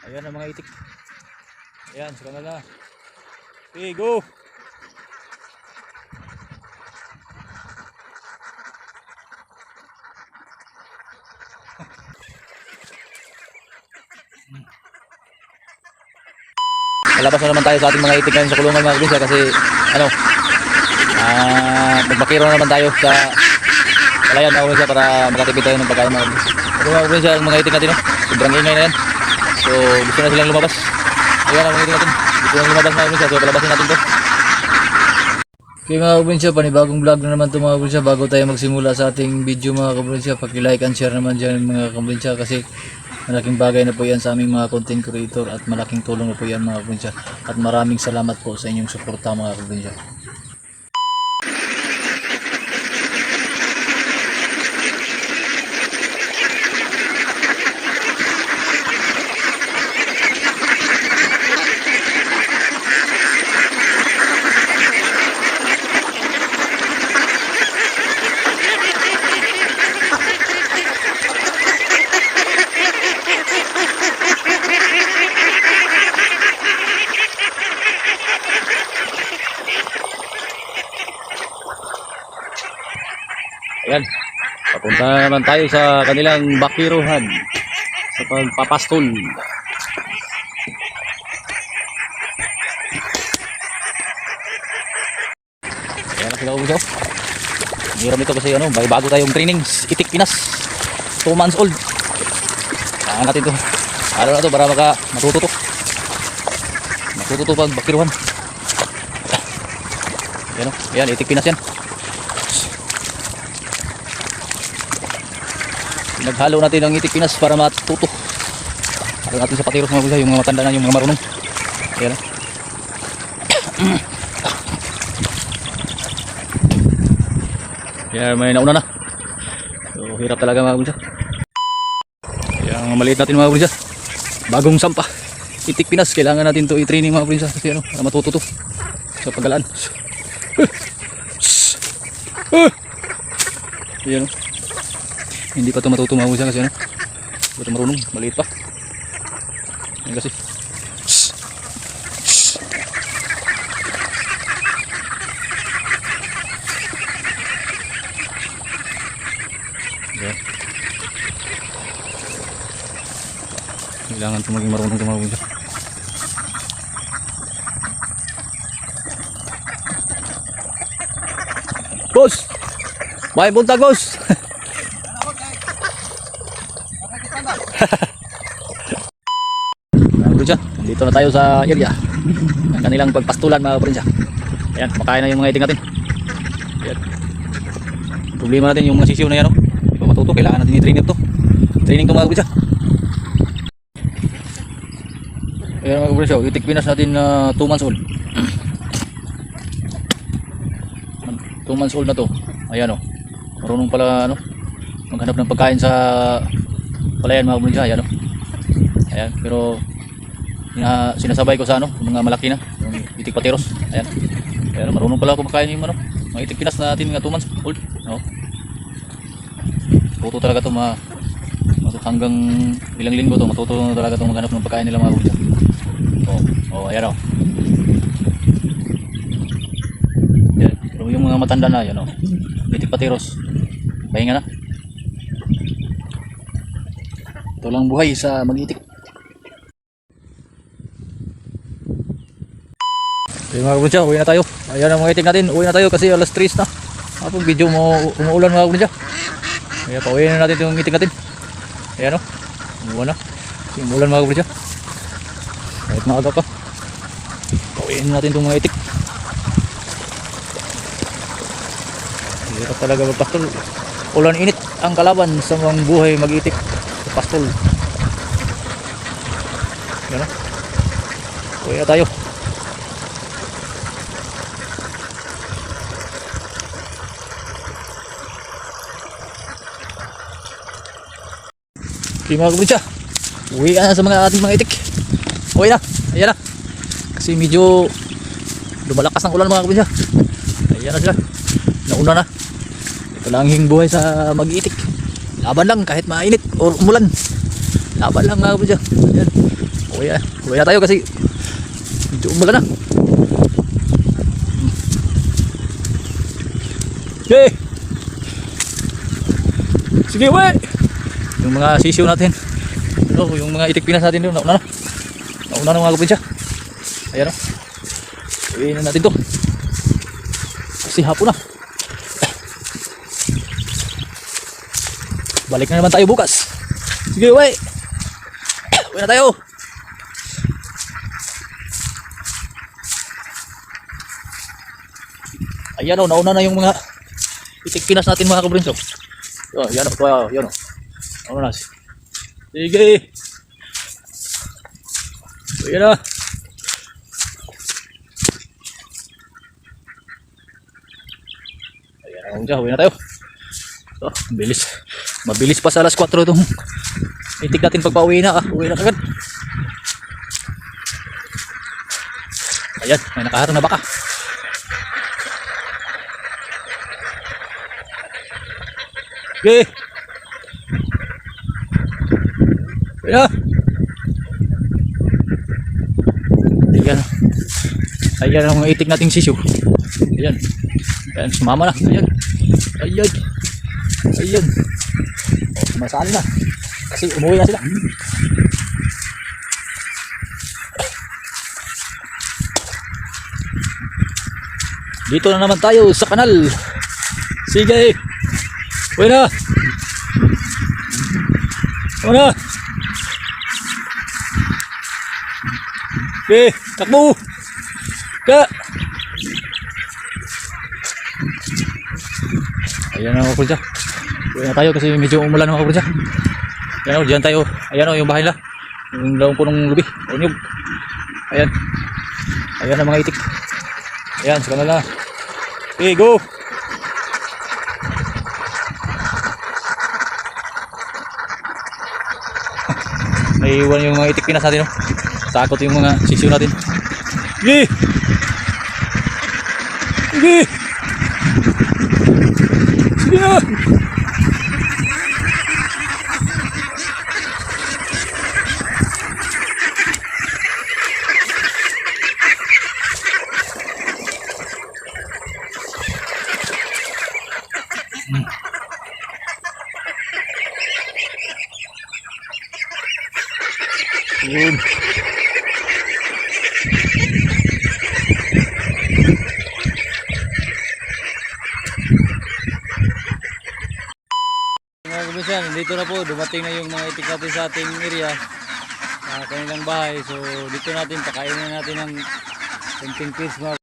Ayan ang mga itik. Ayan, sila na. Okay, go! Lalabas na naman tayo sa ating mga itik ngayon sa kulungan mga kabisya kasi ano, magbakiro na naman tayo sa palayan mga kabisya para makatipid tayo ng pagkain mga kabisya. Pero mga kabisya, ang mga itik natin, no? Sobrang ingay na yan. So gusto na silang lumabas. Ayan ang mga itik natin. Gusto na lumabas mga kabisya. So palabasin natin to. Okay mga kabisya, panibagong vlog na naman to mga kabisya. Bago tayo magsimula sa ating video mga kabisya, paki-like and share naman dyan mga kabisya kasi malaking bagay na po yan sa aming mga content creator at malaking tulong na po yan mga kabisya. At maraming salamat po sa inyong suporta mga kabisya. Ayan, papunta naman tayo sa kanilang bakiruhan sa pagpapastol. Ayan na sila uso. Hiram ito kasi ano, bago tayong trainings, Itik Pinas 2 months old. Kailangan natin ito ano na ito para matututo pag bakiruhan. Ayan o, ayan, Itik Pinas yan. Naghalo natin ang Itik Pinas para matuto. Halo natin sa patiros mga kabisya, yung mga matanda na, yung mga marunong. Ayan. Ayan, may nauna na. So hirap talaga mga kabisya. Ayan, maliit natin mga kabisya. Bagong sampa Itik Pinas, kailangan natin to i-training mga kabisya kasi ano, para matuto sa paggalaan. Ayan. Hindi pa ito matutumaw siya kasi ano, hindi pa ito marunong, maliit pa. Ayan kasi. Ayan. Kailangan ito maging marunong tumaw siya. Boss! May buntag boss! Dito na tayo sa area ng kanilang pagpastulan mga kaprinsya. Ayan, makain na yung mga iting natin. Ayan. Problema natin yung mga sisiw na yan, no? Ito matuto, kailangan natin i-train ito. Training ito mga kaprinsya. Ayan mga kaprinsya, Itik Pinas natin na 2 months old. 2 months old na to. Ayan o, marunong pala ano, maghanap ng pagkain sa palayan mga kaprinsya. Ayan o. Ayan, pero sinasabay ko sa ano, mga malaki na, yung Itik Patiros. Ayan. Pero marunong pala kumakain yung ano, mga Itik Pinas natin nga 2 months old. No? Matuto talaga ito hanggang ilang linggo to, matuto talaga itong maghanap ng pagkain nila mga kabisya. Ayan o. Ayan. Pero yung mga matanda na, yan o, Itik Patiros, pahinga na. Ito lang buhay sa mag-itik. Okay mga kabisya, uwi na tayo. Ayan ang mga itik natin, uwi na tayo kasi alas 3 na. Kapag video mo umuulan mga kabisya. Kaya pauwi na natin itong itik natin. Ayan o, umuulan na. Umuulan mga kabisya. Kahit maaga pa, pauwi na natin itong mga itik. Hirap talaga magpastol. Ulan init ang kalaban sa mga buhay mag-itik sa pastol. Ayan o, uwi na tayo. Okay mga kabisya, uwi na sa mga ating mga itik. Uwi na, ayan na. Kasi medyo lumalakas ng ulan mga kabisya. Ayan na sila, nauna na. Ito lang ang buhay sa mag-itik. Laban lang kahit mainit o umulan. Laban lang mga kabisya. Ayan. Uwi na tayo kasi medyo umaga na. Okay. Sige, uwi. Yung mga sisiyo natin. Ano, yung mga itik pinas natin doon. Nauna na mga kabisya. Ayan o. Uwi na natin to. Kasi hapon na. Balik na naman tayo bukas. Sige, uwi. Uwi na tayo. Ayan o, nauna na yung mga itik pinas natin mga kabrinso. Yan o, yan o. Nauna na. Sige. Uwi na. Uwi na tayo. Bilis. Mabilis pa sa alas 4 itong itik natin pagpa-uwi na. Uwi na kagad. Ayan, may nakaharang na baka. Okay. Uwi na. Ayan. Ayan ang itik nating sisyo. Ayan. Ayan, sumama na. Ayan. Ayan. Ayan. Masali na. Kasi umuwi na sila. Dito na naman tayo sa kanal. Sige. Uwi na. Uwi na. Okay. Takbo. Ka. Ayan na mga kapatid. Uwi na tayo kasi medyo umulan mga kapatid. Ayan o, dyan tayo. Ayan o, yung bahay nila. Yung daong punong lubi. Unyog. Ayan. Ayan ang mga itik. Ayan, sa kanal na. Okay, go. May iwan yung mga itik pinas natin. Takot yung mga sisiyo natin. Sige. Sige. Sige na. Yun. Mga kabisan, dito na po, dumating na yung mga itik natin sa ating area, kanilang bahay. So dito natin, pakainin natin ng 10 piece mga